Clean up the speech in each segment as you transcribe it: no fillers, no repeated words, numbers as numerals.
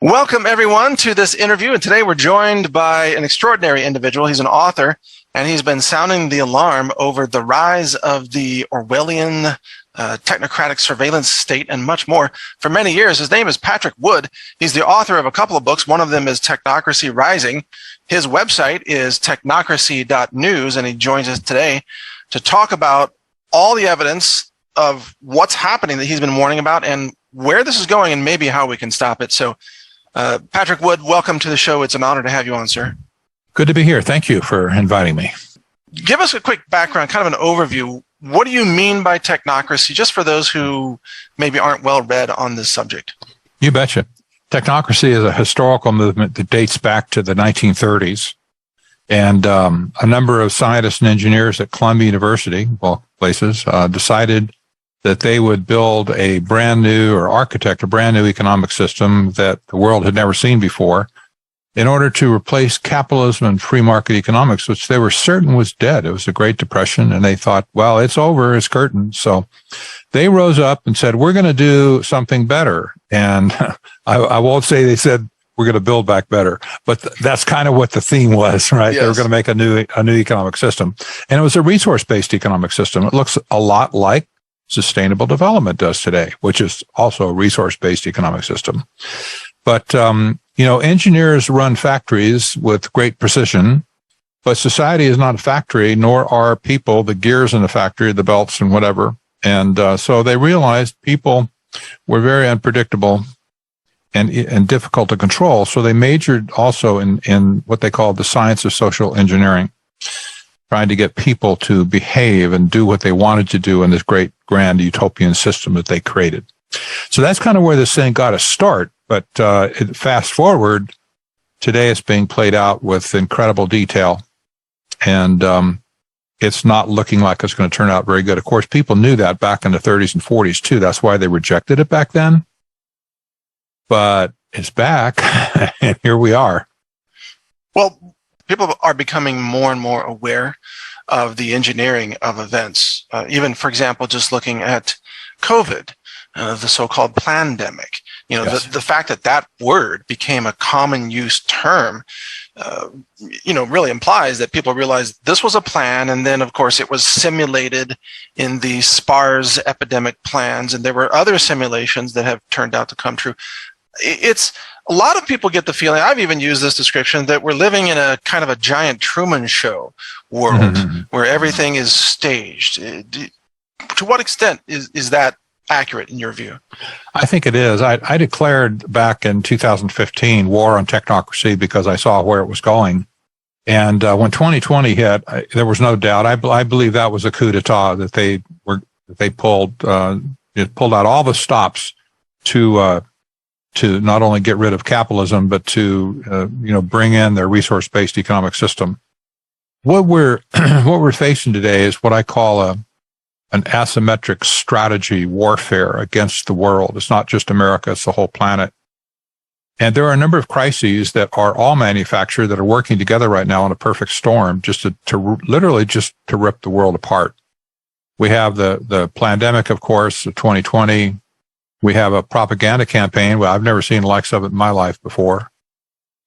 Welcome, everyone, to this interview. And today we're joined by an extraordinary individual. He's an author, and he's been sounding the alarm over the rise of the Orwellian technocratic surveillance state and much more for many years. His name is Patrick Wood. He's the author of a couple of books. One of them is Technocracy Rising. His website is technokracy.news, and he joins us today to talk about all the evidence of what's happening that he's been warning about and where this is going and maybe how we can stop it. So, Patrick Wood, welcome to the show. It's an honor to have you on, sir. Good to be here. Thank you for inviting me. Give us a quick background, kind of an overview. What do you mean by technocracy, just for those who maybe aren't well read on this subject? You betcha. Technocracy is a historical movement that dates back to the 1930s. And a number of scientists and engineers at Columbia University, places, decided that they would build a brand new, or architect a brand new economic system that the world had never seen before in order to replace capitalism and free market economics, which they were certain was dead. It was the Great Depression, and they thought, well, it's over, it's curtain. So they rose up and said, we're going to do something better. And I won't say they said, we're going to build back better, but that's kind of what the theme was, right? Yes. They were going to make a new economic system. And it was a resource-based economic system. It looks a lot like sustainable development does today, which is also a resource-based economic system. But, engineers run factories with great precision, but society is not a factory, nor are people, the gears in the factory, the belts and whatever. And so they realized people were very unpredictable and difficult to control. So they majored also in what they call the science of social engineering, trying to get people to behave and do what they wanted to do in this great, grand utopian system that they created. So that's kind of where this thing got a start. But fast forward, today it's being played out with incredible detail. And it's not looking like it's going to turn out very good. Of course, people knew that back in the 30s and 40s, too. That's why they rejected it back then. But it's back, and here we are. Well, people are becoming more and more aware of the engineering of events. Even, for example, just looking at COVID, the so-called plandemic. Yes. The fact that word became a common use term, really implies that people realized this was a plan. And then, of course, it was simulated in the SPARS epidemic plans. And there were other simulations that have turned out to come true. It's a lot of people get the feeling, I've even used this description, that we're living in a kind of a giant Truman Show world where everything is staged. To what extent is that accurate in your view? I think it is. I declared back in 2015 war on technocracy because I saw where it was going. And when 2020 hit, there was no doubt. I believe that was a coup d'etat that they pulled. It pulled out all the stops to not only get rid of capitalism, but to bring in their resource-based economic system. What we're facing today is what I call an asymmetric strategy warfare against the world. It's not just America, it's the whole planet. And there are a number of crises that are all manufactured that are working together right now in a perfect storm just to literally just to rip the world apart. We have the pandemic, of course, of 2020. We have a propaganda campaign. Well, I've never seen the likes of it in my life before.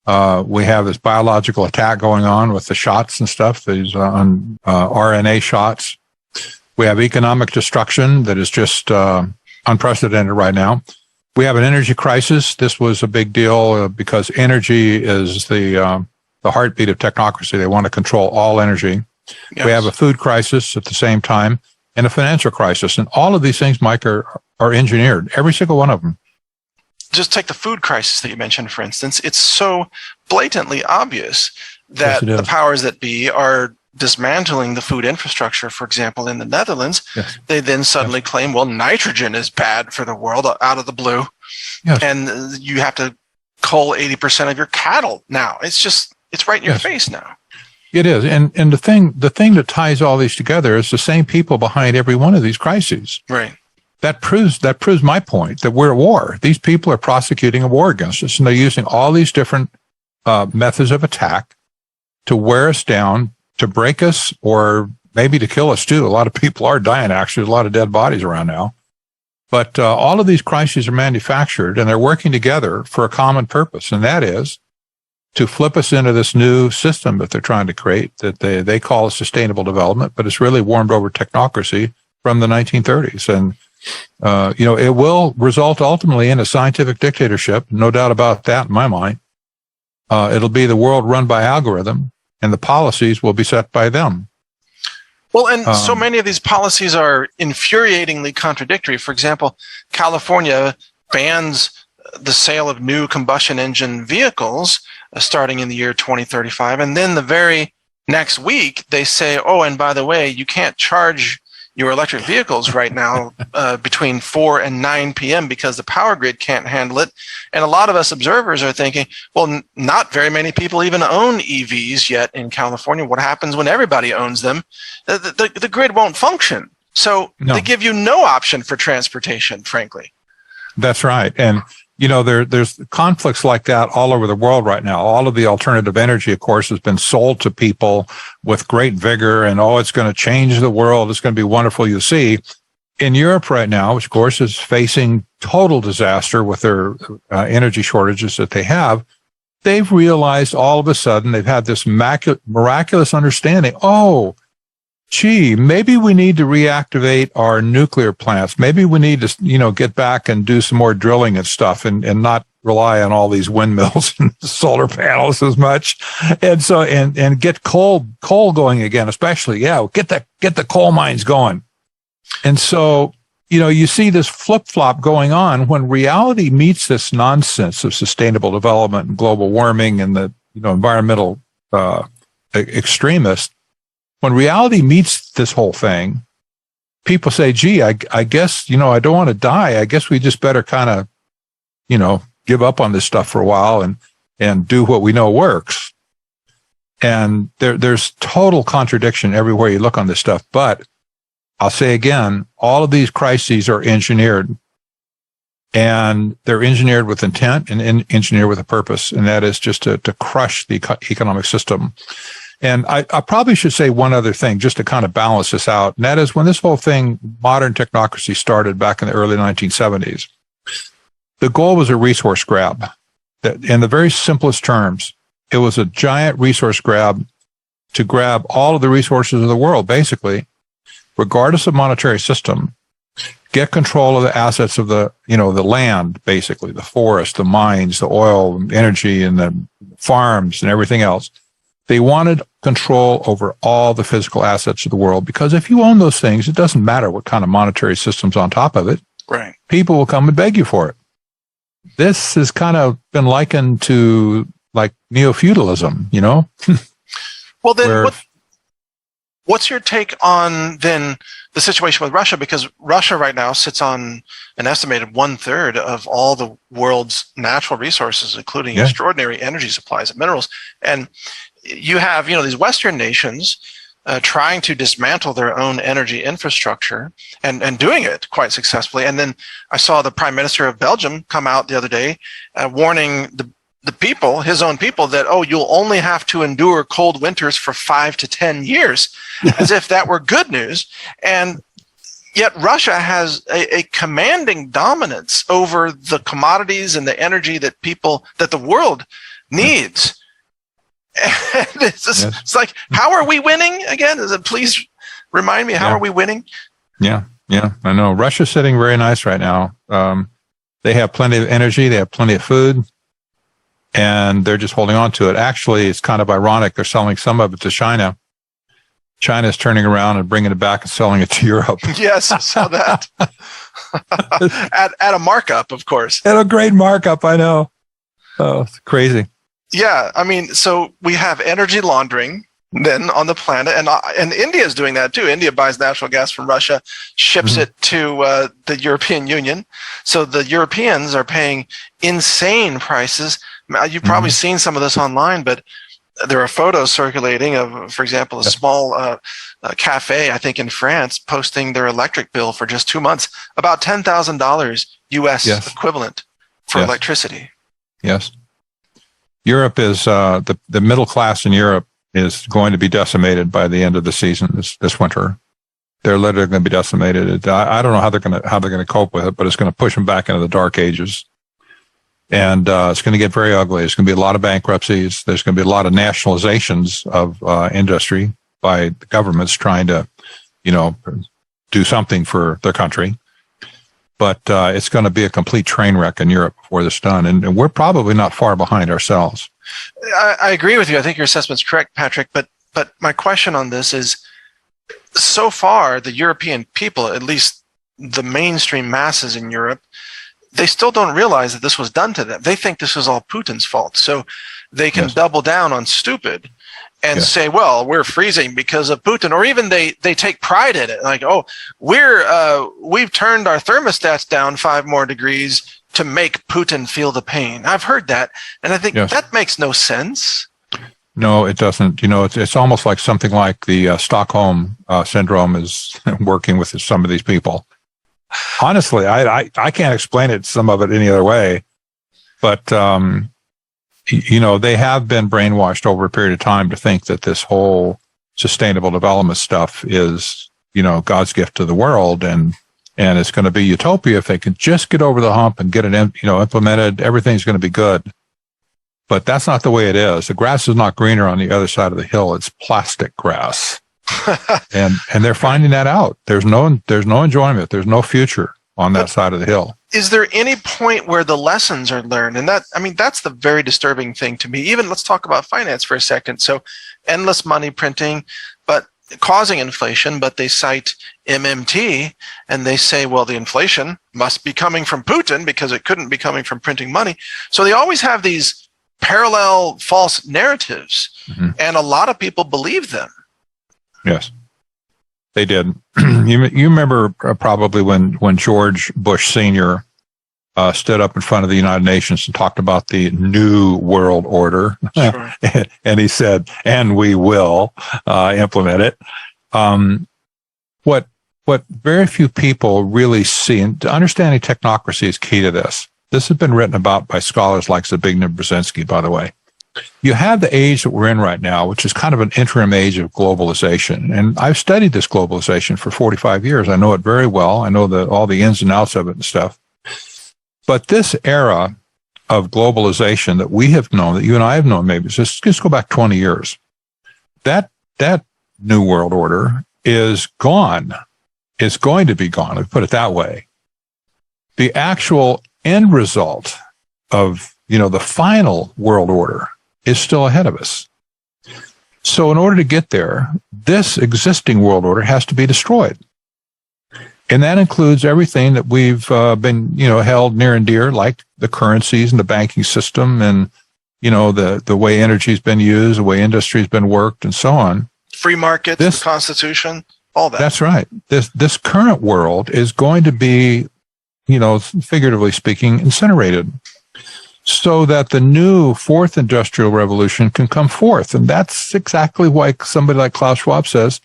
We have this biological attack going on with the shots and stuff, these RNA shots. We have economic destruction that is just unprecedented right now. We have an energy crisis. This was a big deal because energy is the heartbeat of technocracy. They want to control all energy. Yes. We have a food crisis at the same time and a financial crisis. And all of these things, Mike, are engineered, every single one of them. Just take the food crisis that you mentioned, for instance. It's so blatantly obvious that the powers that be are dismantling the food infrastructure. For example, in the Netherlands, yes. They then suddenly claim, well, nitrogen is bad for the world out of the blue. Yes. And you have to cull 80% of your cattle now. It's right in your face now. It is. And the thing that ties all these together is the same people behind every one of these crises. Right. That proves my point that we're at war. These people are prosecuting a war against us, and they're using all these different methods of attack to wear us down, to break us, or maybe to kill us too. A lot of people are dying, actually. There's a lot of dead bodies around now. But all of these crises are manufactured, and they're working together for a common purpose, and that is to flip us into this new system that they're trying to create that they call a sustainable development, but it's really warmed over technocracy from the 1930s. And, it will result ultimately in a scientific dictatorship, no doubt about that in my mind. It'll be the world run by algorithm, and the policies will be set by them. Well, and so many of these policies are infuriatingly contradictory. For example, California bans the sale of new combustion engine vehicles starting in the year 2035. And then the very next week, they say, oh, and by the way, you can't charge your electric vehicles right now between 4 and 9 p.m. because the power grid can't handle it. And a lot of us observers are thinking, well, not very many people even own EVs yet in California. What happens when everybody owns them? The grid won't function. So they give you no option for transportation, frankly. That's right. And, there's conflicts like that all over the world right now. All of the alternative energy, of course, has been sold to people with great vigor and, it's going to change the world. It's going to be wonderful. You see, in Europe right now, which of course is facing total disaster with their energy shortages that they have, they've realized all of a sudden they've had this miraculous understanding. Oh, gee, maybe we need to reactivate our nuclear plants. Maybe we need to, get back and do some more drilling and stuff and not rely on all these windmills and solar panels as much. And so, and get coal going again, especially. Yeah. Get the coal mines going. And so, you see this flip-flop going on when reality meets this nonsense of sustainable development and global warming and the, environmental extremists. When reality meets this whole thing, people say, gee, I guess, I don't want to die. I guess we just better kind of, give up on this stuff for a while and do what we know works. And there's total contradiction everywhere you look on this stuff. But I'll say again, all of these crises are engineered, and they're engineered with intent and engineered with a purpose. And that is just to crush the economic system. And I probably should say one other thing just to kind of balance this out. And that is when this whole thing, modern technocracy, started back in the early 1970s, the goal was a resource grab. That, in the very simplest terms, it was a giant resource grab to grab all of the resources of the world, basically, regardless of monetary system, get control of the assets of the land, basically, the forest, the mines, the oil, energy, and the farms and everything else. They wanted control over all the physical assets of the world, because if you own those things, it doesn't matter what kind of monetary system's on top of it. Right. People will come and beg you for it. This has kind of been likened to like neo-feudalism, Well, then what's your take on then the situation with Russia? Because Russia right now sits on an estimated 1/3 of all the world's natural resources, including extraordinary energy supplies and minerals. And you have, these Western nations trying to dismantle their own energy infrastructure and doing it quite successfully. And then I saw the Prime Minister of Belgium come out the other day warning the people, his own people, that, you'll only have to endure cold winters for 5 to 10 years, as if that were good news. And yet Russia has a commanding dominance over the commodities and the energy that the world needs. And it's like, how are we winning again? Please remind me, how are we winning? Yeah, I know. Russia's sitting very nice right now. They have plenty of energy. They have plenty of food. And they're just holding on to it. Actually, it's kind of ironic. They're selling some of it to China. China's turning around and bringing it back and selling it to Europe. Yes, I saw that. at a markup, of course. At a great markup, I know. Oh, it's crazy. Yeah, I mean, so we have energy laundering then on the planet, and India is doing that too. India buys natural gas from Russia, ships it to the European Union. So the Europeans are paying insane prices. You've probably seen some of this online, but there are photos circulating of, for example, a small cafe, I think in France, posting their electric bill for just 2 months, about $10,000 US equivalent for electricity. Yes. Europe is, the middle class in Europe is going to be decimated by the end of the season this winter. they're literally going to be decimated. I don't know how they're going to cope with it, but it's going to push them back into the dark ages. And it's going to get very ugly. There's going to be a lot of bankruptcies. There's going to be a lot of nationalizations of industry by the governments trying to, do something for their country. But it's going to be a complete train wreck in Europe before this is done. And we're probably not far behind ourselves. I agree with you. I think your assessment's correct, Patrick. But my question on this is, so far, the European people, at least the mainstream masses in Europe, they still don't realize that this was done to them. They think this is all Putin's fault. So they can double down on stupid and say, well, we're freezing because of Putin. Or even they take pride in it. Like, oh, we've turned our thermostats down 5 more degrees to make Putin feel the pain. I've heard that. And I think that makes no sense. No, it doesn't. It's almost like something like the Stockholm syndrome is working with some of these people. Honestly, I can't explain it, some of it, any other way. But, they have been brainwashed over a period of time to think that this whole sustainable development stuff is, God's gift to the world. And it's going to be utopia if they can just get over the hump and get it, implemented. Everything's going to be good. But that's not the way it is. The grass is not greener on the other side of the hill. It's plastic grass. and they're finding that out. There's no enjoyment. There's no future on that side of the hill. Is there any point where the lessons are learned? And that's the very disturbing thing to me. Even let's talk about finance for a second. So endless money printing, but causing inflation, but they cite MMT and they say, well, the inflation must be coming from Putin because it couldn't be coming from printing money. So they always have these parallel false narratives, and a lot of people believe them. Yes, they did. You remember probably when George Bush Sr. Stood up in front of the United Nations and talked about the new world order. Sure. And he said, and we will implement it. What very few people really see, and understanding technocracy is key to this. This has been written about by scholars like Zbigniewa Brzezińskiego, by the way. You have the age that we're in right now, which is kind of an interim age of globalization. And I've studied this globalization for 45 years. I know it very well. I know all the ins and outs of it and stuff. But this era of globalization that we have known, that you and I have known, maybe just go back 20 years. That new world order is gone. It's going to be gone. Let's put it that way. The actual end result of, the final world order is still ahead of us. So in order to get there, this existing world order has to be destroyed. And that includes everything that we've been, held near and dear, like the currencies and the banking system and, the way energy's been used, the way industry's been worked and so on. Free markets, the Constitution, all that. That's right. This current world is going to be, figuratively speaking, incinerated so that the new fourth industrial revolution can come forth. And that's exactly why somebody like Klaus Schwab says,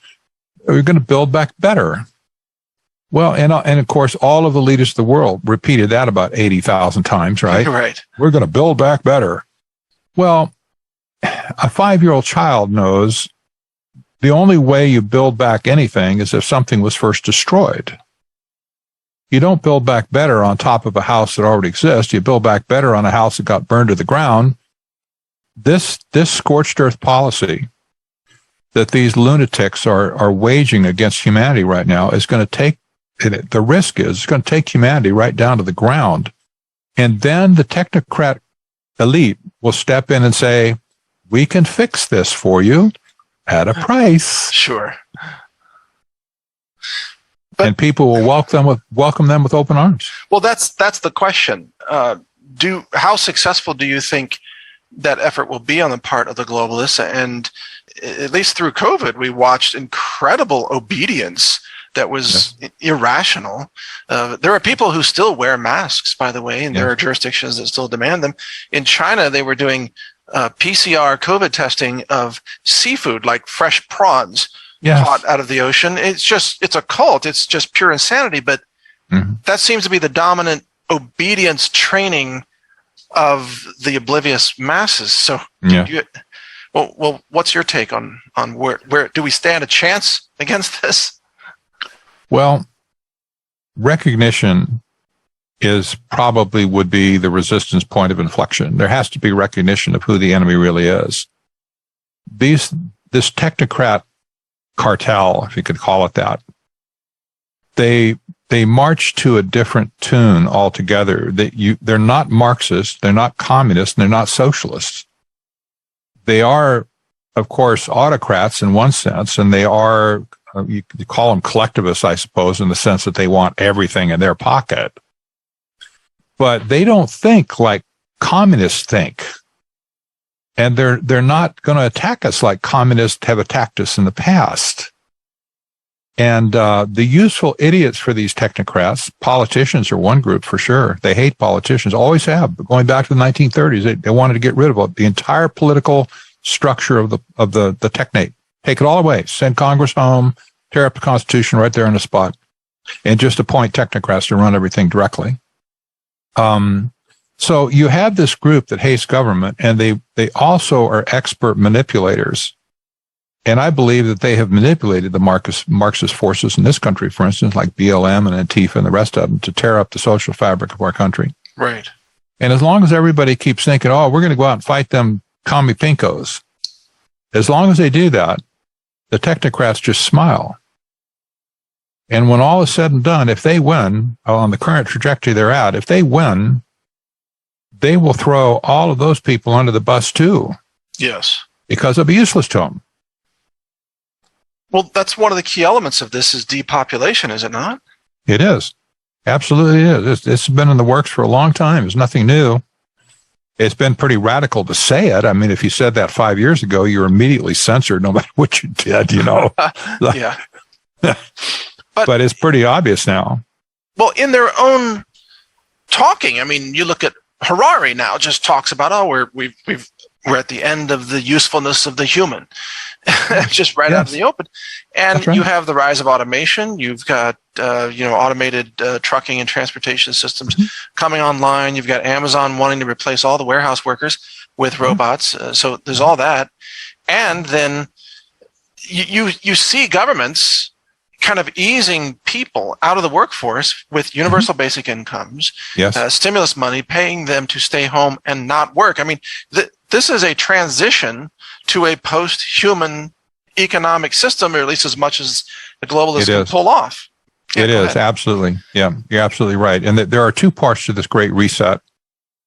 we're going to build back better. Well, and of course, all of the leaders of the world repeated that about 80,000 times, right? Right. We're going to build back better. Well, a 5-year-old child knows the only way you build back anything is if something was first destroyed. You don't build back better on top of a house that already exists. You build back better on a house that got burned to the ground. This scorched earth policy that these lunatics are waging against humanity right now is going to take, the risk is it's going to take humanity right down to the ground. And then the technocrat elite will step in and say, we can fix this for you at a price. Sure. And people will welcome them with open arms. Well, that's the question. How successful do you think that effort will be on the part of the globalists? And at least through COVID, we watched incredible obedience that was irrational. There are people who still wear masks, by the way, and there are jurisdictions that still demand them. In China, they were doing PCR COVID testing of seafood, like fresh prawns. Caught out of the ocean. It's a cult. It's just pure insanity. But that seems to be the dominant obedience training of the oblivious masses. So, well, what's your take on where do we stand a chance against this? Well, recognition would be the resistance point of inflection. There has to be recognition of who the enemy really is. This technocrat cartel, if you could call it that, they march to a different tune altogether. They're not Marxists, they're not communists, and they're not socialists. They are, of course, autocrats in one sense, and they are, you call them collectivists, I suppose, in the sense that they want everything in their pocket. But they don't think like communists think. And they're not going to attack us like communists have attacked us in the past. And the useful idiots for these technocrats, politicians are one group for sure. They hate politicians, always have. But going back to the 1930s, they wanted to get rid of the entire political structure of the technate. Take it all away. Send Congress home, tear up the Constitution right there on the spot, and just appoint technocrats to run everything directly. So you have this group that hates government, and they also are expert manipulators. And I believe that they have manipulated the Marxist forces in this country, for instance, like BLM and Antifa and the rest of them, to tear up the social fabric of our country. Right. And as long as everybody keeps thinking, oh, we're going to go out and fight them commie pinkos, as long as they do that, the technocrats just smile. And when all is said and done, if they win on the current trajectory they're at, if they win, they will throw all of those people under the bus too. Yes. Because it'll be useless to them. Well, that's one of the key elements of this is depopulation, is it not? It is. Absolutely is. It's been in the works for a long time. It's nothing new. It's been pretty radical to say it. I mean, if you said that 5 years ago, you're immediately censored no matter what you did, you know. Yeah. But it's pretty obvious now. Well, in their own talking, I mean, you look at Harari now, just talks about, oh, we're at the end of the usefulness of the human, just right out of the open. And you have the rise of automation. You've got, automated trucking and transportation systems coming online. You've got Amazon wanting to replace all the warehouse workers with robots. So there's all that. And then you see governments kind of easing people out of the workforce with universal basic incomes, stimulus money, paying them to stay home and not work. I mean, this is a transition to a post-human economic system, or at least as much as the globalists can pull off. It is, absolutely. Yeah, you're absolutely right. And there are two parts to this great reset.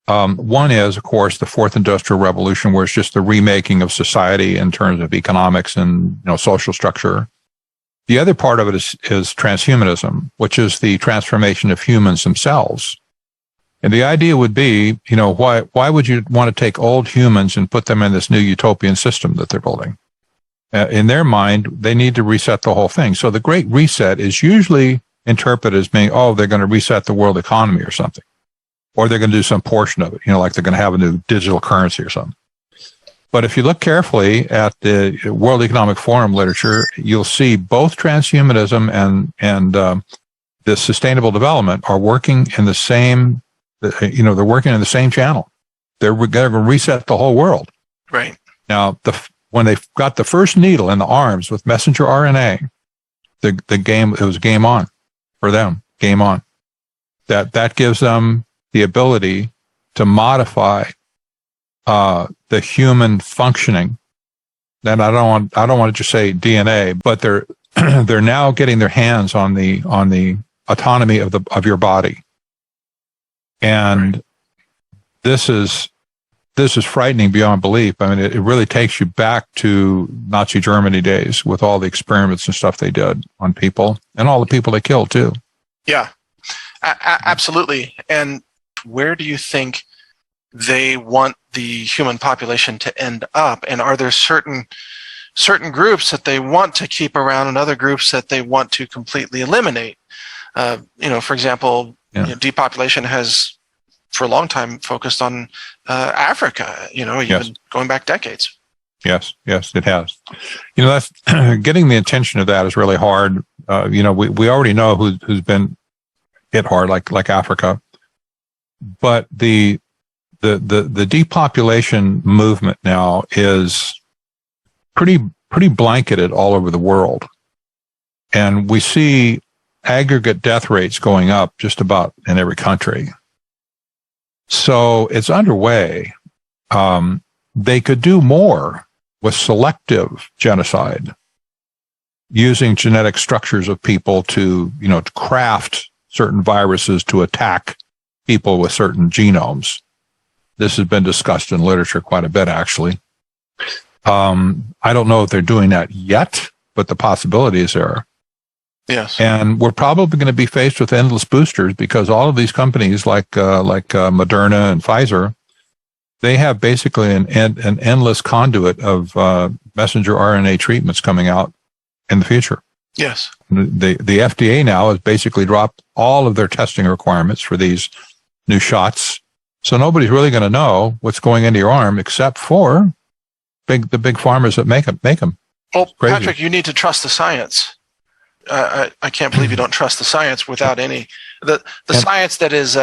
One is, of course, the fourth industrial revolution, where it's just the remaking of society in terms of economics and social structure. The other part of it is transhumanism, which is the transformation of humans themselves. And the idea would be, why would you want to take old humans and put them in this new utopian system that they're building? In their mind, they need to reset the whole thing. So the Great Reset is usually interpreted as being, they're going to reset the world economy or something. Or they're going to do some portion of it, like they're going to have a new digital currency or something. But if you look carefully at the World Economic Forum literature, you'll see both transhumanism and the sustainable development are working in the same, they're working in the same channel. They're going to reset the whole world. Right. Now, when they got the first needle in the arms with messenger RNA, it was game on for them. Game on. That gives them the ability to modify the human functioning. And I don't want to just say DNA, but they're now getting their hands on the autonomy of your body. And this is frightening beyond belief. I mean, it really takes you back to Nazi Germany days with all the experiments and stuff they did on people and all the people they killed too. Yeah, absolutely. And where do you think they want the human population to end up? And are there certain groups that they want to keep around and other groups that they want to completely eliminate? For example, depopulation has for a long time focused on Africa, even going back decades. Yes, it has. That's getting the attention of that is really hard. We already know who's been hit hard, like Africa. But the depopulation movement now is pretty blanketed all over the world. And we see aggregate death rates going up just about in every country. So it's underway. They could do more with selective genocide, using genetic structures of people to craft certain viruses to attack people with certain genomes. This has been discussed in literature quite a bit, actually. I don't know if they're doing that yet, but the possibility is there. Yes. And we're probably going to be faced with endless boosters because all of these companies like Moderna and Pfizer, they have basically an endless conduit of messenger RNA treatments coming out in the future. Yes. The FDA now has basically dropped all of their testing requirements for these new shots. So nobody's really going to know what's going into your arm except for the big farmers that make them. Well, Patrick, you need to trust the science. I can't believe you don't trust the science without any the science that is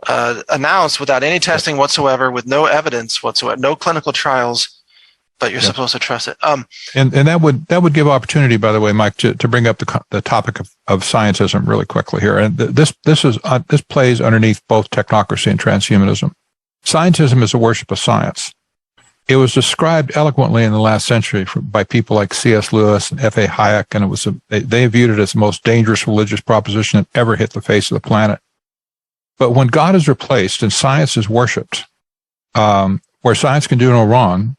announced without any testing whatsoever, with no evidence whatsoever, no clinical trials. But you're supposed to trust it. And that would give opportunity, by the way, Mike, to bring up the topic of scientism really quickly here. And this plays underneath both technocracy and transhumanism. Scientism is a worship of science. It was described eloquently in the last century by people like C.S. Lewis and F.A. Hayek, and they viewed it as the most dangerous religious proposition that ever hit the face of the planet. But when God is replaced and science is worshipped, where science can do no wrong,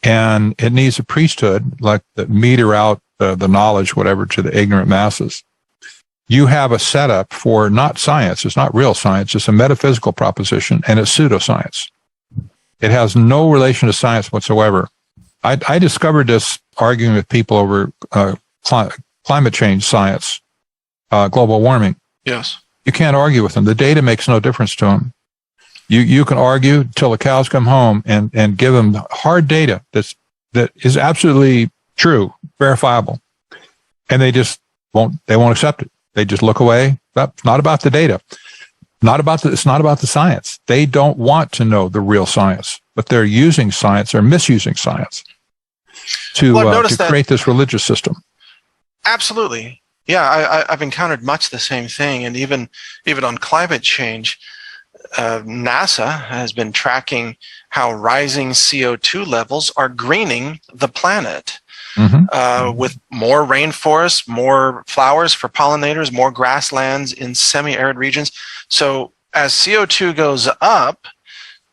and it needs a priesthood like that meter out the knowledge, whatever, to the ignorant masses, you have a setup for not science. It's not real science. It's a metaphysical proposition, and it's pseudoscience. It has no relation to science whatsoever. I discovered this arguing with people over climate change science, global warming. Yes. You can't argue with them. The data makes no difference to them. You can argue till the cows come home and give them hard data that is absolutely true, verifiable, and they won't accept it. They just look away. That's not about the data. It's not about the science. They don't want to know the real science, but they're using science or misusing science to create this religious system. Absolutely. Yeah, I've encountered much the same thing, and even on climate change, NASA has been tracking how rising CO2 levels are greening the planet. With more rainforests, more flowers for pollinators, more grasslands in semi-arid regions. So as CO2 goes up,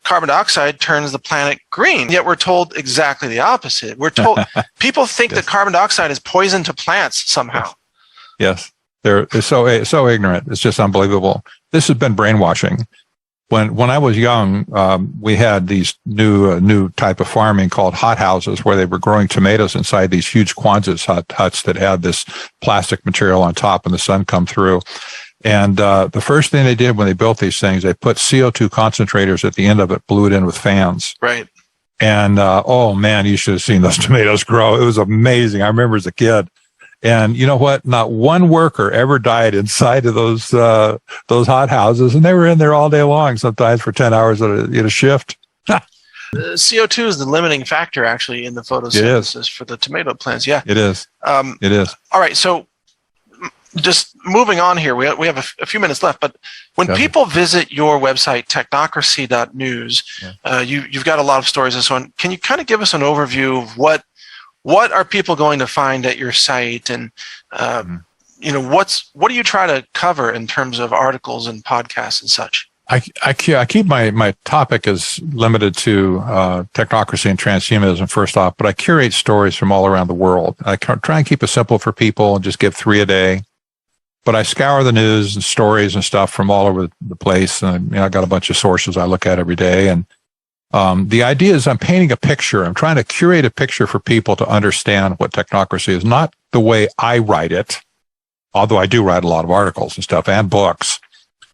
carbon dioxide turns the planet green. Yet we're told exactly the opposite. We're told people think that carbon dioxide is poison to plants somehow. Yes, they're so ignorant. It's just unbelievable. This has been brainwashing. When I was young, we had these new type of farming called hothouses, where they were growing tomatoes inside these huge Quonset huts that had this plastic material on top, and the sun come through. And the first thing they did when they built these things, they put CO2 concentrators at the end of it, blew it in with fans. Right. And oh man, you should have seen those tomatoes grow. It was amazing. I remember as a kid. And you know what? Not one worker ever died inside of those hothouses, and they were in there all day long, sometimes for 10 hours at a shift. CO2 is the limiting factor, actually, in the photosynthesis for the tomato plants. Yeah, it is. It is. All right, so just moving on here, we have a few minutes left, but when people visit your website, technokracy.news, you've got a lot of stories and so on. Can you kind of give us an overview of what are people going to find at your site, and what do you try to cover in terms of articles and podcasts and such? I keep my topic is limited to technocracy and transhumanism first off, but I curate stories from all around the world. I try and keep it simple for people and just give 3 a day. But I scour the news and stories and stuff from all over the place, and I got a bunch of sources I look at every day. And the idea is I'm painting a picture. I'm trying to curate a picture for people to understand what technocracy is, not the way I write it, although I do write a lot of articles and stuff and books.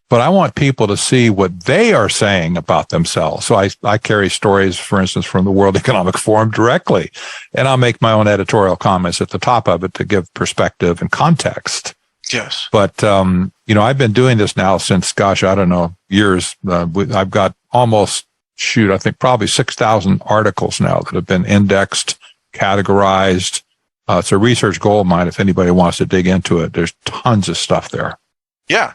But I want people to see what they are saying about themselves. So I carry stories, for instance, from the World Economic Forum directly, and I'll make my own editorial comments at the top of it to give perspective and context. Yes. But, I've been doing this now since, I don't know, years. I've got almost, I think probably 6,000 articles now that have been indexed, categorized, It's a research gold mine if anybody wants to dig into it. There's tons of stuff there. Yeah.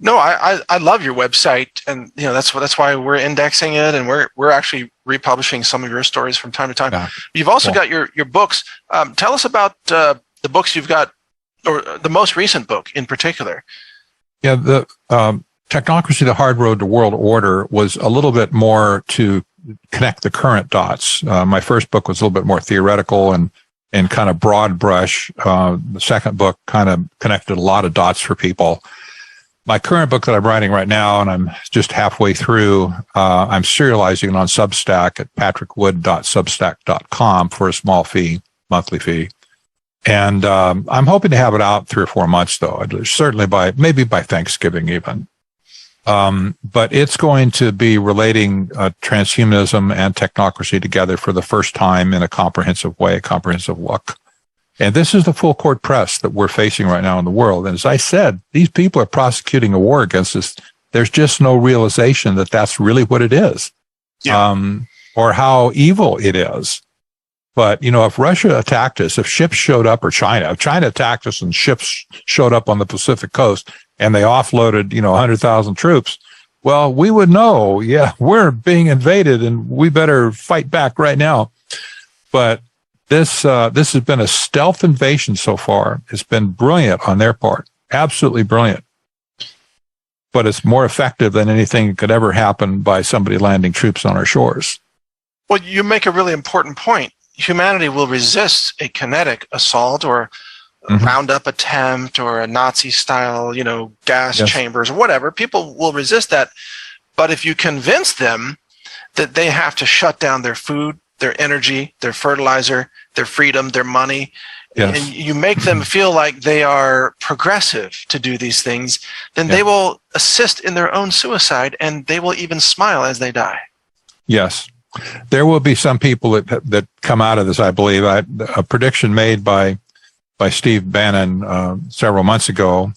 No, I love your website, and that's why we're indexing it, and we're actually republishing some of your stories from time to time. Yeah. You've also got your books. Tell us about the books you've got, or the most recent book in particular. Yeah, the Technocracy: The Hard Road to World Order was a little bit more to connect the current dots. My first book was a little bit more theoretical and kind of broad brush. The second book kind of connected a lot of dots for people. My current book that I'm writing right now, and I'm just halfway through, I'm serializing it on Substack at patrickwood.substack.com for a small fee, monthly fee. And I'm hoping to have it out 3 or 4 months, though, certainly maybe by Thanksgiving even. But it's going to be relating transhumanism and technocracy together for the first time in a comprehensive way, a comprehensive look. And this is the full court press that we're facing right now in the world. And as I said, these people are prosecuting a war against us. There's just no realization that that's really what it is, or how evil it is. But, if Russia attacked us, if ships showed up, or if China attacked us and ships showed up on the Pacific coast and they offloaded, 100,000 troops, well, we would know, we're being invaded and we better fight back right now. But this has been a stealth invasion so far. It's been brilliant on their part, absolutely brilliant. But it's more effective than anything that could ever happen by somebody landing troops on our shores. Well, you make a really important point. Humanity will resist a kinetic assault or a roundup attempt or a Nazi-style, gas chambers or whatever. People will resist that. But if you convince them that they have to shut down their food, their energy, their fertilizer, their freedom, their money, and you make them feel like they are progressive to do these things, then they will assist in their own suicide, and they will even smile as they die. Yes. There will be some people that come out of this, I believe. A prediction made by Steve Bannon several months ago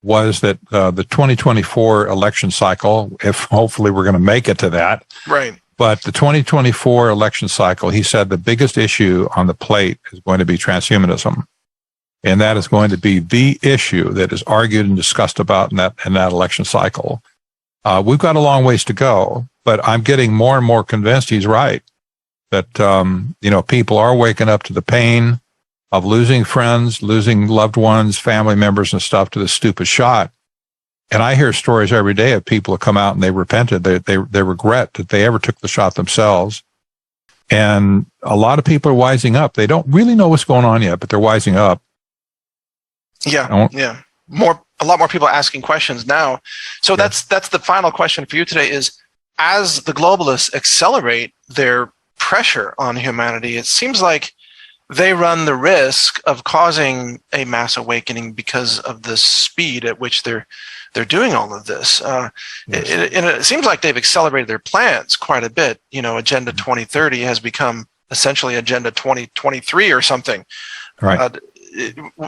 was that the 2024 election cycle, if hopefully we're going to make it to that, right? But the 2024 election cycle, he said the biggest issue on the plate is going to be transhumanism. And that is going to be the issue that is argued and discussed about in that election cycle. We've got a long ways to go, but I'm getting more and more convinced he's right. That, people are waking up to the pain of losing friends, losing loved ones, family members and stuff to this stupid shot. And I hear stories every day of people who come out and they repented. They regret that they ever took the shot themselves. And a lot of people are wising up. They don't really know what's going on yet, but they're wising up. Yeah. A lot more people asking questions now. So that's the final question for you today is, as the globalists accelerate their pressure on humanity, it seems like they run the risk of causing a mass awakening because of the speed at which they're doing all of this. It seems like they've accelerated their plans quite a bit. Agenda 2030 has become essentially Agenda 2023 or something. Right.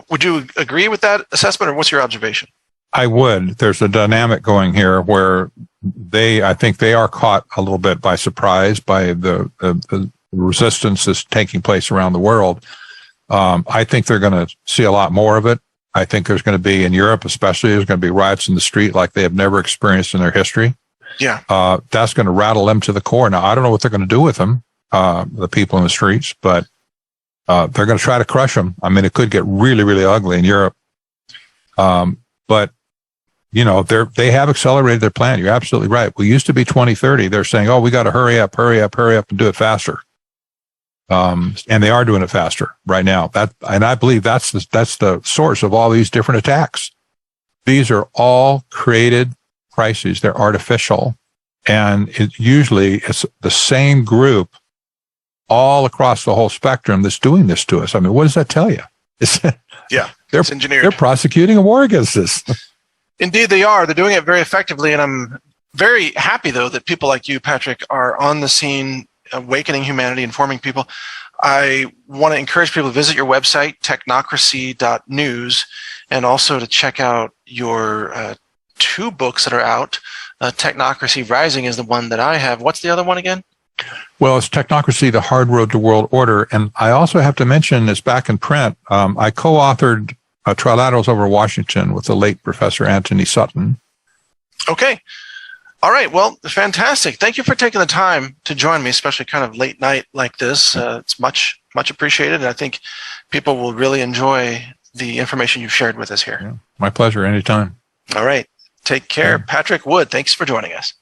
Would you agree with that assessment, or what's your observation? I would. There's a dynamic going here where I think they are caught a little bit by surprise by the resistance that's taking place around the world. I think they're going to see a lot more of it. I think there's going to be, in Europe especially, there's going to be riots in the street like they have never experienced in their history. Yeah. That's going to rattle them to the core. Now, I don't know what they're going to do with them, the people in the streets, but they're going to try to crush them. I mean, it could get really, really ugly in Europe. But they have accelerated their plan. You're absolutely right. We used to be 2030. They're saying, we got to hurry up and do it faster. And they are doing it faster right now. And I believe that's the source of all these different attacks. These are all created crises. They're artificial. And it's the same group all across the whole spectrum that's doing this to us. I mean, what does that tell you? It's engineered. They're prosecuting a war against us. Indeed, they are. They're doing it very effectively. And I'm very happy, though, that people like you, Patrick, are on the scene, awakening humanity, informing people. I want to encourage people to visit your website, technokracy.news, and also to check out your 2 books that are out. Technocracy Rising is the one that I have. What's the other one again? Well, it's Technocracy, The Hard Road to World Order. And I also have to mention, it's back in print. I co-authored Trilaterals over Washington with the late Professor Anthony Sutton. Okay. All right. Well, fantastic. Thank you for taking the time to join me, especially kind of late night like this. It's much appreciated. And I think people will really enjoy the information you've shared with us here. Yeah, my pleasure. Anytime. All right. Take care. Yeah. Patrick Wood, thanks for joining us.